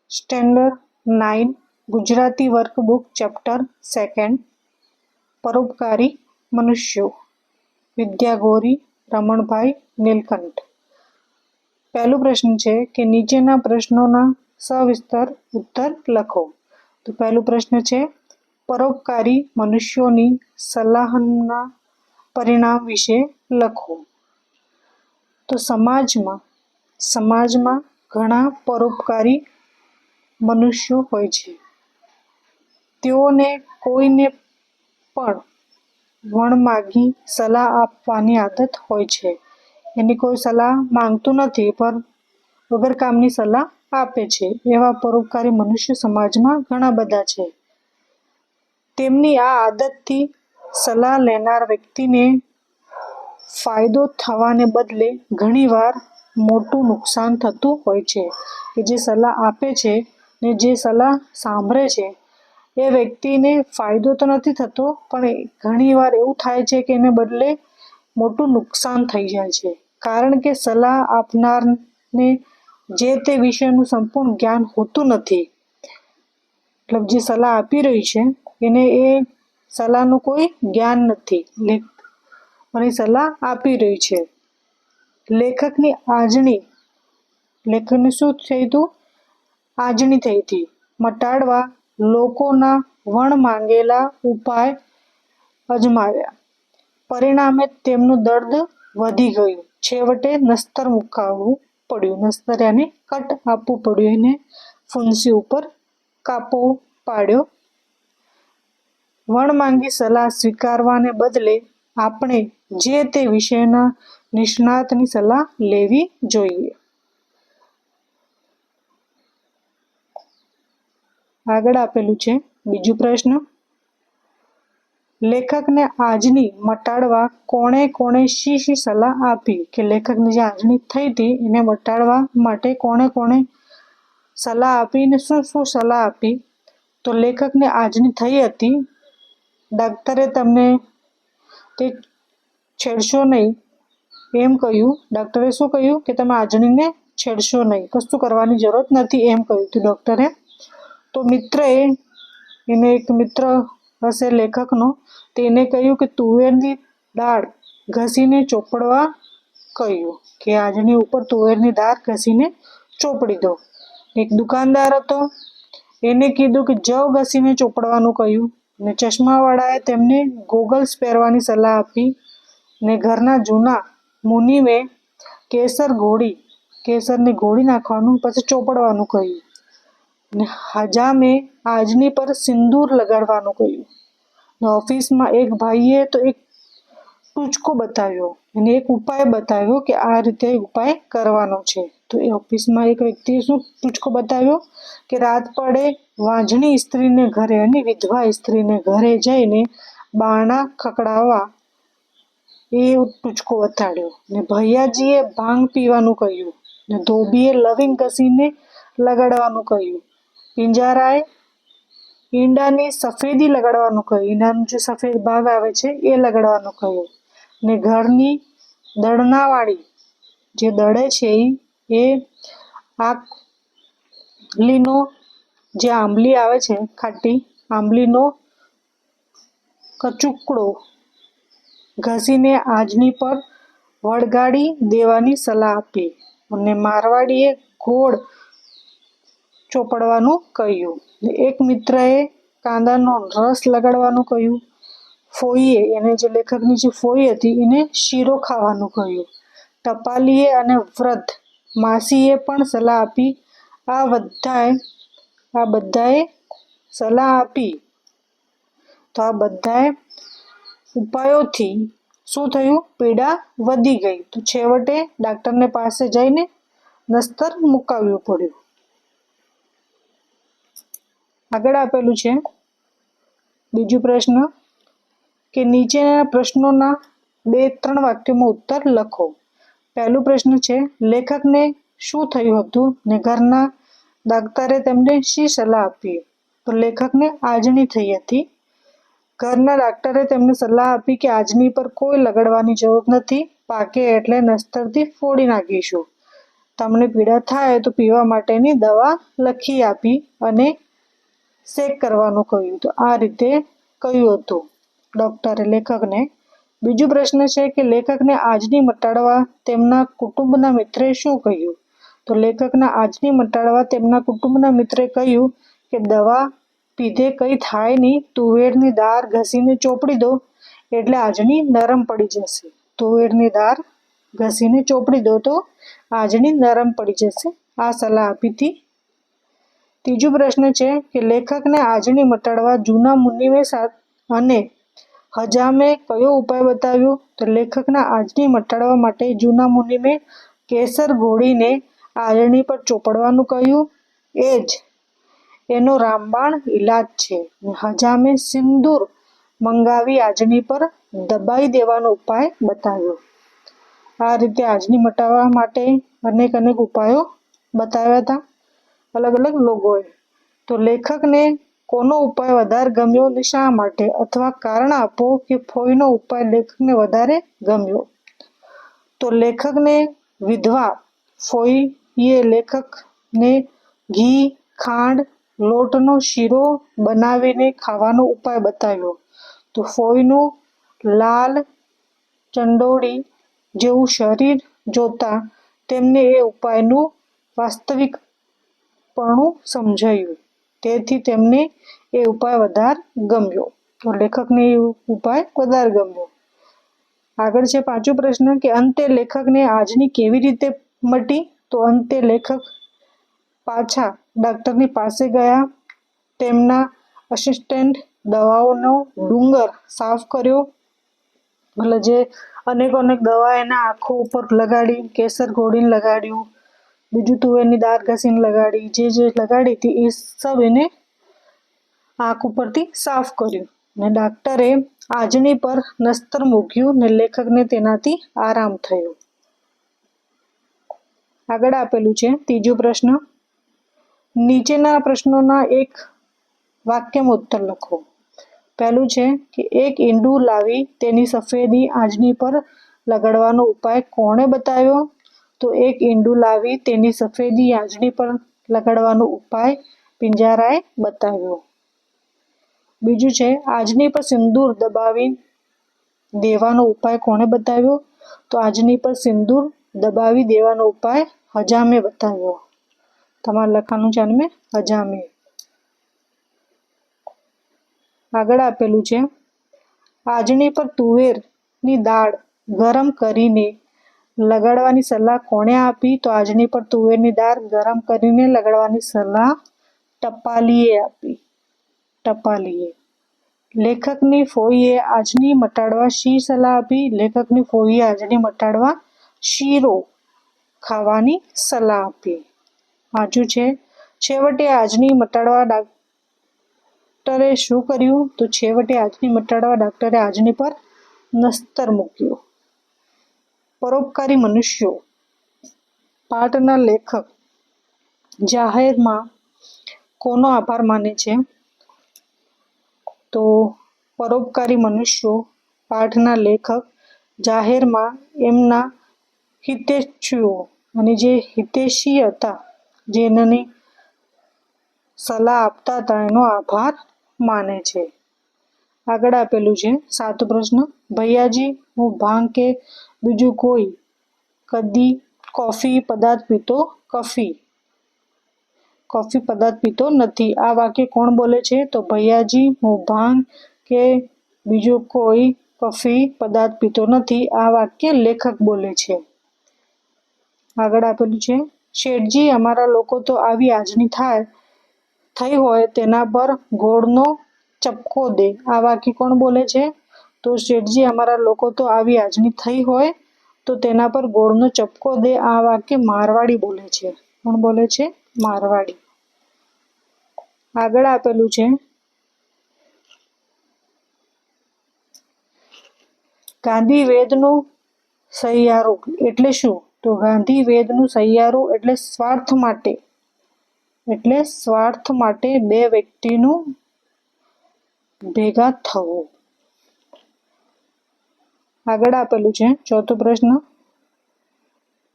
Standard 9 Gujarati workbook chapter 2 પરોપકારી મનુષ્યો વિદ્યા ગોરી રમણભાઈ નીલકંઠ। પહેલો પ્રશ્ન છે કે નીચેના પ્રશ્નોના સવિસ્તર ઉત્તર લખો। તો પહેલો પ્રશ્ન છે પરોપકારી મનુષ્યોની સલાહના પરિણામ વિશે લખો। તો સમાજમાં ઘણા પરોપકારી મનુષ્યો હોય છે। તેઓને કોઈને પણ વણમાગી સલાહ આપવાની આદત હોય છે। એની કોઈ સલાહ માંગતું નથી પણ વગર કામની સલાહ આપે છે। એવા પરોપકારી મનુષ્ય સમાજમાં ઘણા બધા છે। તેમની આ આદતથી સલાહ લેનાર વ્યક્તિને ફાયદો થવાને બદલે ઘણીવાર મોટું નુકસાન થતું હોય છે। કે જે સલાહ આપે છે ને જે સલાહ સાંભળે છે એ વ્યક્તિને ફાયદો તો નથી થતો પણ ઘણીવાર એવું થાય છે કે એને બદલે મોટું નુકસાન થઈ જાય છે। કારણ કે સલાહ આપનારને જે તે વિષયનું સંપૂર્ણ જ્ઞાન હોતું નથી। મતલબ જે સલાહ આપી રહી છે એને એ સલાહનું કોઈ જ્ઞાન નથી અને સલાહ આપી રહી છે। લેખકની શું થઈ હતું? આજણી થઈ હતી મટાડવા લોકોના વણ માંગેલા ઉપાય અજમાવ્યા। પરિણામે તેમનું દર્દ વધી ગયું। છેવટે નસ્તર મુકાવવું પડ્યું। નસ્તર યાને કટ આપવું પડ્યું। એને ફૂંસી ઉપર કાપો પાડ્યો। વણમાંગી સલાહ સ્વીકારવાને બદલે આપણે જે તે વિષયના નિષ્ણાતની સલાહ લેવી જોઈએ। આગળ આપેલું છે બીજું પ્રશ્ન, લેખકને આજની મટાડવા કોણે શી સલાહ આપી? કે લેખકની જે આજની થઈ હતી એને મટાડવા માટે કોણે સલાહ આપી ને શું સલાહ આપી? તો લેખકને આજની થઈ હતી ડાક્ટરે તમને તે છેડશો નહીં એમ કહ્યું। ડૉક્ટરે શું કહ્યું કે તમે આજણીને છેડશો નહીં, કશું કરવાની જરૂરત નથી એમ કહ્યું હતું ડૉક્ટરે। તો એને એક મિત્ર હશે લેખકનો, તેને કહ્યું કે તુવેરની દાળ ઘસીને ચોપડવા કહ્યું કે આજની ઉપર તુવેરની દાળ ઘસીને ચોપડી દો। એક દુકાનદાર હતો એને કીધું કે જવ ઘસીને ચોપડવાનું કહ્યું ને ચશ્માવાળાએ તેમને ગોગલ્સ પહેરવાની સલાહ આપી ને ઘરના જૂના મુનિમે કેસરની ગોળી નાખવાનું પછી ચોપડવાનું કહ્યું ને હજામે આજની પર સિંદૂર લગાડવાનું કહ્યું ને ઓફિસમાં એક ભાઈએ તો એક ટૂચકો બતાવ્યો અને એક ઉપાય બતાવ્યો કે આ રીતે ઉપાય કરવાનો છે। તો એ ઓફિસમાં એક વ્યક્તિએ શું ટૂચકો બતાવ્યો કે રાત પડે વાંઝણી સ્ત્રીને ઘરે અને વિધવા સ્ત્રીને ઘરે જઈને બારણા ખખડાવવા એ ટૂચકો બતાડ્યો ને ભૈયાજીએ ભાંગ પીવાનું કહ્યું ને ધોબીએ લવિંગ ઘસીને લગાડવાનું કહ્યું। પિંજારાએ ઈંડાની સફેદી લગાડવાનું કહ્યું, ઈંડાનો જે સફેદ ભાગ આવે છે એ લગાડવાનું કહ્યું ને ઘરની દળનાવાળી જે દળે છે એ આંબલીનો જે આંબલી આવે છે ખાટી આંબલીનો કચુકડો ઘસીને આજની પર વળગાડી દેવાની સલાહ આપી અને મારવાડીએ ગોળ ચોપડવાનું કહ્યું। એક મિત્રએ કાંદાનો રસ લગાડવાનું કહ્યું। ફોઈએ એને જે લેખકની જે ફોઈ હતી એને શીરો ખાવાનું કહ્યું। ટપાલીએ અને વૃદ્ધ માસીએ પણ સલાહ આપી। આ બધાએ સલાહ આપી તો આ બધા ઉપાયોથી શું થયું? પીડા વધી ગઈ તો છેવટે ડાક્ટરને પાસે જઈને નસ્તર મુકાવવું પડ્યું। આગળ આપેલું છે બીજું પ્રશ્ન કે નીચેના પ્રશ્નોના 2-3 વાક્યોમાં ઉત્તર લખો। પહેલું પ્રશ્ન છે લેખકને શું થયું હતું ને ઘરના ડાક્ટરે તેમને શી સલાહ આપી? તો લેખકને આજણી થઈ હતી। ઘરના ડાક્ટરે તેમને સલાહ આપી કે આજની પર કોઈ લગાડવાની જરૂર નથી, પાકે એટલે નસ્તરથી ફોડી નાખીશું। તમને પીડા થાય તો પીવા માટેની દવા લખી આપી અને શેક કરવાનું કહ્યું. તો આ રીતે કહ્યું હતું ડૉક્ટરે લેખકને. બીજો પ્રશ્ન છે કે લેખકને આજની મટાડવા તેમના કુટુંબના મિત્રે શું કહ્યું? તો લેખકના આજની મટાડવા તેમના કુટુંબના મિત્રે કહ્યું કે દવા પીધે કંઈ થાય નહીં, તુવેરની દાળ ઘસીને ચોપડી દો એટલે આજની નરમ પડી જશે. તુવેરની દાળ ઘસીને ચોપડી દો તો આજની નરમ પડી જશે. આ સલાહ આપી હતી. ત્રીજો પ્રશ્ન છે કે લેખકને આજની મટાડવા જૂના મુનિમે અને હજામે કયો ઉપાય બતાવ્યો? તો લેખકના આજની મટાડવા માટે જૂના મુનિમે કેસર ઘોળીને આજની પર ચોપડવાનું કહ્યું. એ જ એનો રામબાણ ઈલાજ છે. હજામે સિંદૂર મંગાવી આજની પર દબાઈ દેવાનો ઉપાય બતાવ્યો. આ રીતે આજની મટાડવા માટે અનેક ઉપાયો બતાવ્યા હતા અલગ અલગ લોકોએ. તો લેખકને કોનો ઉપાય વધારે ગમ્યો અને શા માટે? અથવા કારણ આપો કે ફોઈનો ઉપાય લેખકને વધારે ગમ્યો. તો લેખકને વિધવા ફોઈએ લેખકને ઘી, ખાંડ, લોટનો શીરો બનાવીને ખાવાનો ઉપાય બતાવ્યો. તો ફોઈનું લાલ ચંડોળી જેવું શરીર જોતા તેમને એ ઉપાયનું વાસ્તવિકપણું સમજાયું. તેથી તેમને એ ઉપાય વધારે ગમ્યો. તો લેખકને એ ઉપાય વધારે ગમ્યો. આગળ છે પાંચમો પ્રશ્ન કે અંતે લેખકને આજની કેવી રીતે મટી? તો અંતે લેખક પાછા ડાક્ટરની પાસે ગયા. તેમના અસિસ્ટન્ટ દવાઓનો ડુંગર સાફ કર્યો. એટલે જે અનેક દવા એના આંખો ઉપર લગાડી, કેસર ઘોળીને લગાડ્યું, બીજું તુવેરની દાળ ઘસીને લગાડી, જે લગાડી હતી એ સબ એને આંખ ઉપરથી સાફ કર્યું. ને ડાક્ટરે આજની પર નસ્તર મૂક્યું ને લેખકને તેનાથી આરામ થયો. આગળ આપેલું છે ત્રીજો પ્રશ્ન. નીચેના પ્રશ્નોના એક વાક્યમાં ઉત્તર લખો. પહેલું છે કે એક ઈંડું લાવી તેની સફેદી આજની પર લગાડવાનો ઉપાય કોણે બતાવ્યો? તો એક ઈંડું લાવી તેની સફેદી આજની પર લગાડવાનો ઉપાય પિંજરાએ બતાવ્યો. બીજું છે આજની પર સિંદૂર દબાવી દેવાનો ઉપાય કોણે બતાવ્યો? તો આજની પર સિંદૂર દબાવી દેવાનો ઉપાય હજામે બતાવ્યો. તમારે લખવાનું છે આને હજામે. આગળ આપેલું છે આજની પર તુવેરની દાળ ગરમ કરીને લગાડવાની સલાહ કોણે આપી? તો આજની પર તુવેરની દાળ ગરમ કરીને લગાડવાની સલાહ ટપાલીએ આપી. ટપાલીએ. લેખકની ફોઈએ આજની મટાડવા શી સલાહ આપી? લેખકની ફોઈએ આજની મટાડવા શીરો ખાવાની સલાહ આપી. પાંચું છે છેવટે આજની મટાડવા ડાક્ટરે શું કર્યું? તો છેવટે આજની મટાડવા ડાક્ટરે આજની પર નસ્તર મૂક્યો. પરોપકારી મનુષ્યો પાઠના લેખક જાહેરમાં કોનો આભાર માને છે? તો પરોપકારી મનુષ્યો પાઠના લેખક જાહેરમાં એમના હિતેચ્છુઓ અને જે હિતેશી હતા, જેની સલાહ આપતા હતા, એનો આભાર માને છે. આગળ આપેલું છે સાતો પ્રશ્ન. ભૈયાજી, હું ભાંગ કે બીજું કોઈ કદી કોફી પદાર્થ પીતો નથી. આ વાક્ય કોણ બોલે છે? તો ભૈયાજી, હું ભાંગ કે બીજો કોઈ કોફી પદાર્થ પીતો નથી. આ વાક્ય લેખક બોલે છે. આગળ આપેલું છે શેઠજી, અમારા લોકો તો આવી આજની થઈ હોય તેના પર ગોળનો ચપકો દે. આ વાક્ય કોણ બોલે છે? તો શેઠજી, અમારા લોકો તો આવી આજની થઈ હોય તો તેના પર ગોળનો ચપકો દે. આ વાક્ય મારવાડી બોલે છે. કોણ બોલે છે? મારવાડી. આગળ આપેલું છે ગાંધી વેદનું સહિયારું એટલે શું? તો ગાંધી વેદનું સહિયારું એટલે સ્વાર્થ માટે બે વ્યક્તિનું ભેગા થવું. આગળ આપેલું છે ચોથો પ્રશ્ન.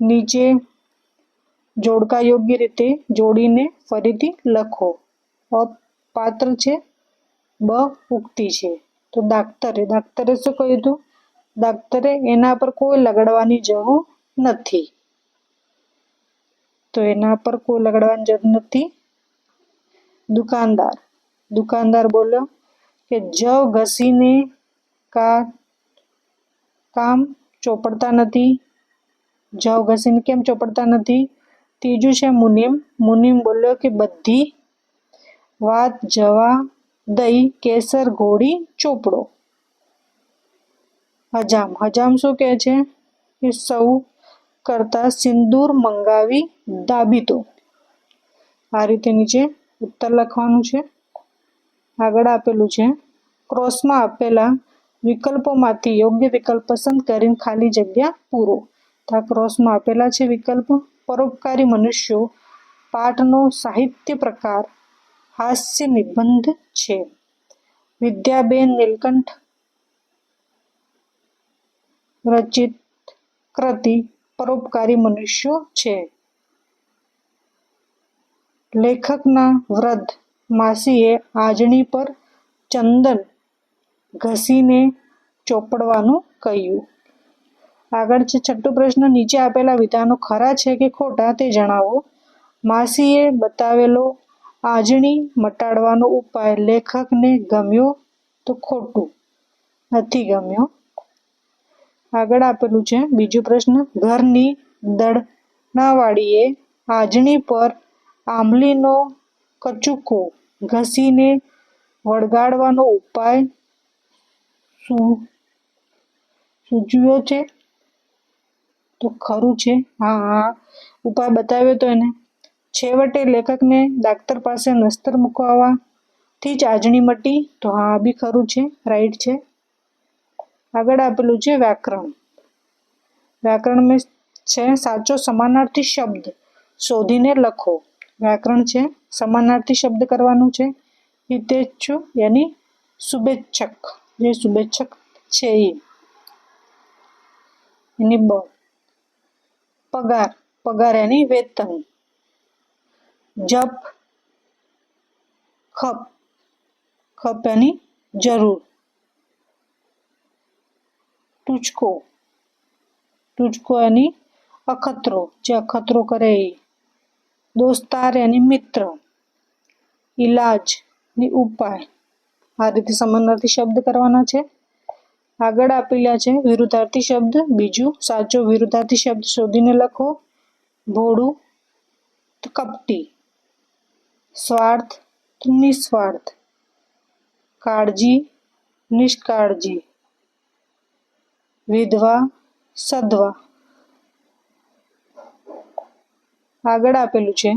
નીચે જોડકા યોગ્ય રીતે જોડીને ફરીથી લખો. અ પાત્ર છે, બ ઉક્તિ છે. તો દાક્તરે શું કહ્યું હતું? દાક્તરે એના પર કોઈ લગાડવાની જરૂર નથી. તો એના પર કોઈ લગાડવાની જરૂર નથી. દુકાનદાર બોલ્યો કે જવ ઘસીને કામ ચોપડતા નથી. જવ ઘસીને કેમ ચોપડતા નથી? ત્રીજું છે મુનિમ બોલ્યો કે બધી વાત જવા દઈ કેસર ઘોડી ચોપડો. હજામ શું કહે છે? કે સૌ કરતા સિંદૂર મંગાવી દાબીતો. આ રીતે નીચે ઉત્તર લખવાનું છે. આગળ આપેલું છે, ક્રોસમાં આપેલા વિકલ્પોમાંથી યોગ્ય વિકલ્પ પસંદ કરીને ખાલી જગ્યા પૂરો. તો આ ક્રોસમાં આપેલા છે વિકલ્પ. પરોપકારી મનુષ્યો પાઠનો સાહિત્ય પ્રકાર હાસ્ય નિબંધ છે. વિદ્યાબેન નીલકંઠ રચિત કૃતિ પરોપકારી મનુષ્યો છે. લેખકના વૃદ્ધ માસીએ આજણી પર ચંદન ઘસીને ચોપડવાનું કહ્યું. આગળ છે છઠ્ઠો પ્રશ્ન, નીચે આપેલા વિધાનો ખરા છે કે ખોટા તે જણાવો. માસીએ બતાવેલો આજણી મટાડવાનો ઉપાય લેખકને ગમ્યો તો ખોટું, નથી ગમ્યો. આગળ આપેલું છે બીજો પ્રશ્ન, ઘરની દળનાવાળીએ આજણી પર આંબલીનો કચુકો ઘસીને વળગાડવાનો ઉપાય સૂચવ્યો છે તો ખરું છે. હા, ઉપાય બતાવ્યો તો એને. છેવટે લેખકને દાક્તર પાસે નસ્તર મૂકવાથી જ આજણી મટી તો હા બી ખરું છે, રાઈટ છે. આગળ આપેલું છે વ્યાકરણ में છે સાચો સમાનાર્થી શબ્દ શોધીને લખો. વ્યાકરણ છે, સમાનાર્થી શબ્દ કરવાનું છે. હિતેચ્છુ યાની શુભેચ્છક, જે શુભેચ્છક છે એની બ. પગાર યાની વેતન. જપ ખપ યાની જરૂર. ટૂચકો યાની અખતરો, જે અખતરો કરે એ. દોસ્તાર યાની મિત્ર. ઈલાજ ની ઉપાય. આ રીતે સમાનાર્થી શબ્દ કરવાના છે. આગળ આપેલા છે વિરુદ્ધાર્થી શબ્દ. બીજું, સાચો વિરુદ્ધાર્થી શબ્દ શોધીને લખો. ભોળું તો કપટી, સ્વાર્થ તો નિસ્વાર્થ, કાળજી નિષ્કાળજી, વિધવા સધવા. આગળ આપેલું છે,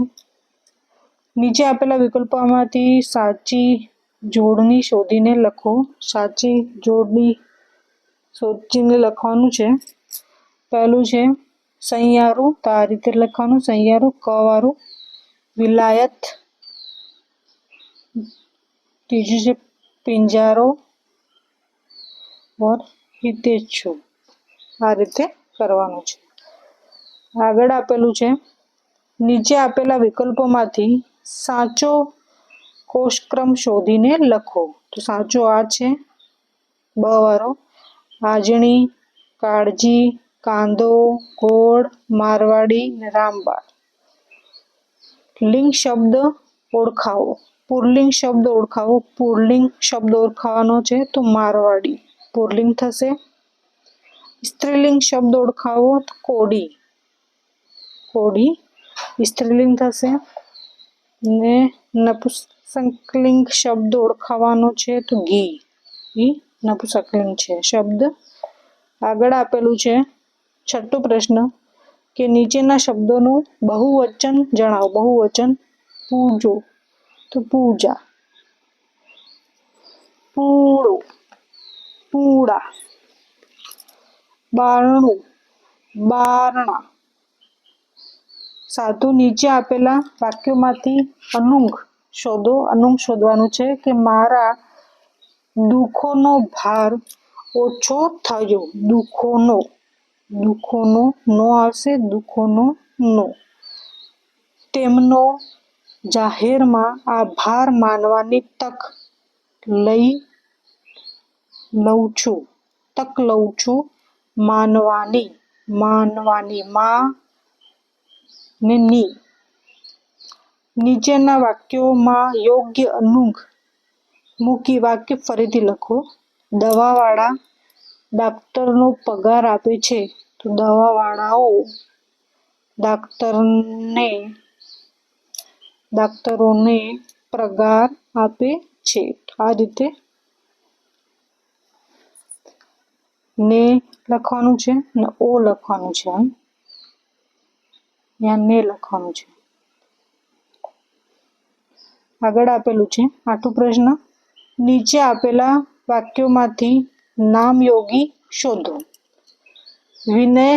નીચે આપેલા વિકલ્પોમાંથી સાચી જોડણી શોધીને લખો. સાચી જોડણી શોધીને લખવાનું છે. પહેલું છે સહિયારું, તો આ રીતે લખવાનું સહિયારું, ક વાળું. વિલાયત. ત્રીજું છે પિંજારો ઓર હિતેચ્છુ. આ રીતે કરવાનું છે. આગળ આપેલું છે, નીચે આપેલા વિકલ્પોમાંથી સાચો કોષક્રમ શોધીને લખો. તો સાચો આ છે, બ વાળો. આજણી, કાળજી, કાંદો, ગોળ, મારવાડી, રામબાણ. લિંગ શબ્દ ઓળખાવો. પુરલિંગ શબ્દ ઓળખાવો. પુરલિંગ શબ્દ ઓળખાવાનો છે તો મારવાડી પુરલિંગ થશે. સ્ત્રીલિંગ શબ્દ ઓળખાવો તો કોડી સ્ત્રીલિંગ થશે. ને નપુંસકલિંગ શબ્દ ઓળખાવાનો છે તો ઘી નપુંસકલિંગ છે શબ્દ. આગળ આપેલું છે છઠ્ઠો પ્રશ્ન કે નીચેના શબ્દોનું બહુવચન જણાવો. બહુવચન. પૂજો તો પૂજા, પૂળો પૂળા, બારણું બારણા. સાધુ નીચે આપેલા વાક્યોમાંથી અનુંગ શોધો. અનુંગ શોધવાનું છે કે મારા દુઃખોનો ભાર ઓછો થયો. દુઃખોનો નો આવશે, દુઃખોનો નો. તેમનો જાહેરમાં આભાર માનવાની તક લઉં છું. માનવાની માં ને ની. નીચેના વાક્યોમાં યોગ્ય અનુંગ મૂકી વાક્ય ફરીથી લખો. દવાવાળા ડાક્ટરનો પગાર આપે છે, તો દવાવાળાઓ ડાક્ટરોને પગાર આપે છે. આ રીતે ને લખવાનું છે ને ઓ લખવાનું છે. ત્યાં ને લખવાનું છે. આગળ આપેલું છે 8 પ્રશ્ન. નીચે આપેલા વાક્યોમાંથી નામયોગી શોધો. વિનય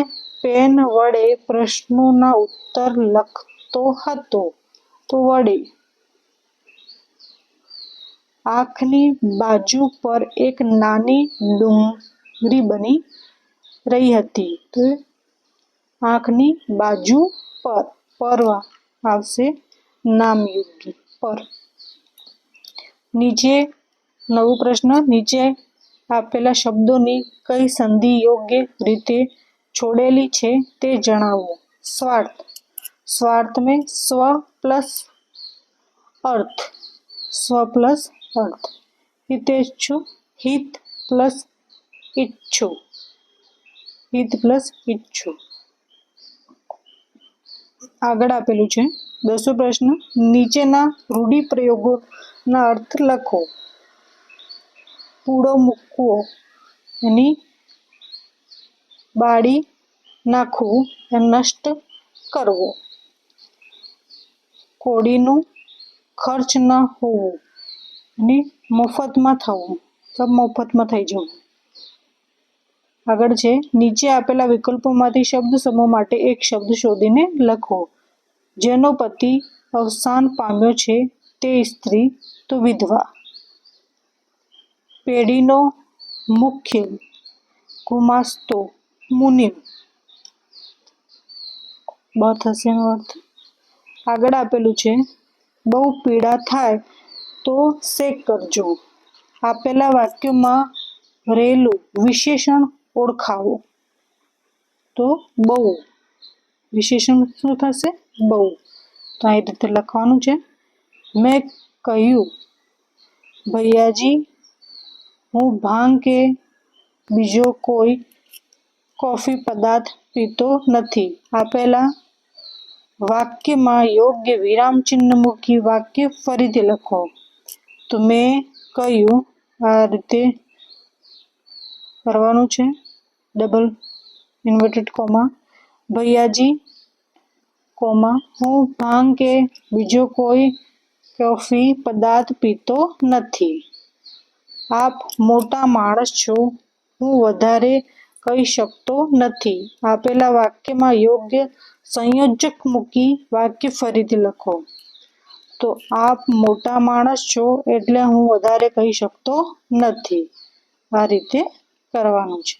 પેન વડે પ્રશ્નોના ઉત્તર લખતો હતો, તો વડે. આંખની બાજુ પર એક નાની ડુંગળી બની રહી હતી, તો આંખની બાજુ પર આવશે નામયોગી પર. નીચે 9 પ્રશ્ન. નીચે આપેલા શબ્દોની કઈ સંધિ યોગ્ય રીતે છોડેલી છે તે જણાવો. સ્વાર્થ में स्व प्लस अर्थ. हितेच्छु हित प्लस इच्छु. આગળ આપેલું છે 10 પ્રશ્ન. નીચેના રૂઢિપ્રયોગોના અર્થ લખો. પૂળો મૂકવો, એની બાળી નાખવું, નષ્ટ કરવો. કોડીનું ખર્ચ ન હોવું, એની મફતમાં થવું, મફતમાં થઈ જવું. આગળ છે નીચે આપેલા વિકલ્પોમાંથી શબ્દ સમૂહ માટે એક શબ્દ શોધીને લખો. જેનો પતિ અવસાન પામ્યો છે તે સ્ત્રી, તો વિધવા. પેઢીનો મુખ્ય ગુમાસ્તો મુનિમ. થશે એનો અર્થ. આગળ આપેલું છે બહુ પીડા થાય તો શેક કરજો. આપેલા વાક્યોમાં રહેલું વિશેષણ ઓળખાવો, તો બહુ. વિશેષણ શું થશે? બહુ. તો આ રીતે લખવાનું છે. મેં કહ્યું, ભૈયાજી, હું ભાંગ કે બીજો કોઈ કોફી પદાર્થ પીતો નથી. આપેલા વાક્યમાં યોગ્ય વિરામચિહ્ન મૂકી વાક્ય ફરીથી લખો. તો મેં કહ્યું, આ રીતે કરવાનું છે. Double inverted comma. ભૈયાજી, હું ભાંગ કે બીજો કોઈ કોફી પદાર્થ પીતો નથી. આપ મોટા માણસ છો, હું વધારે કહી શકતો નથી. આપેલા વાક્યમાં યોગ્ય સંયોજક મૂકી વાક્ય ફરીથી લખો. તો આપ મોટા માણસ છો એટલે હું વધારે કહી શકતો નથી. આ રીતે કરવાનું છે.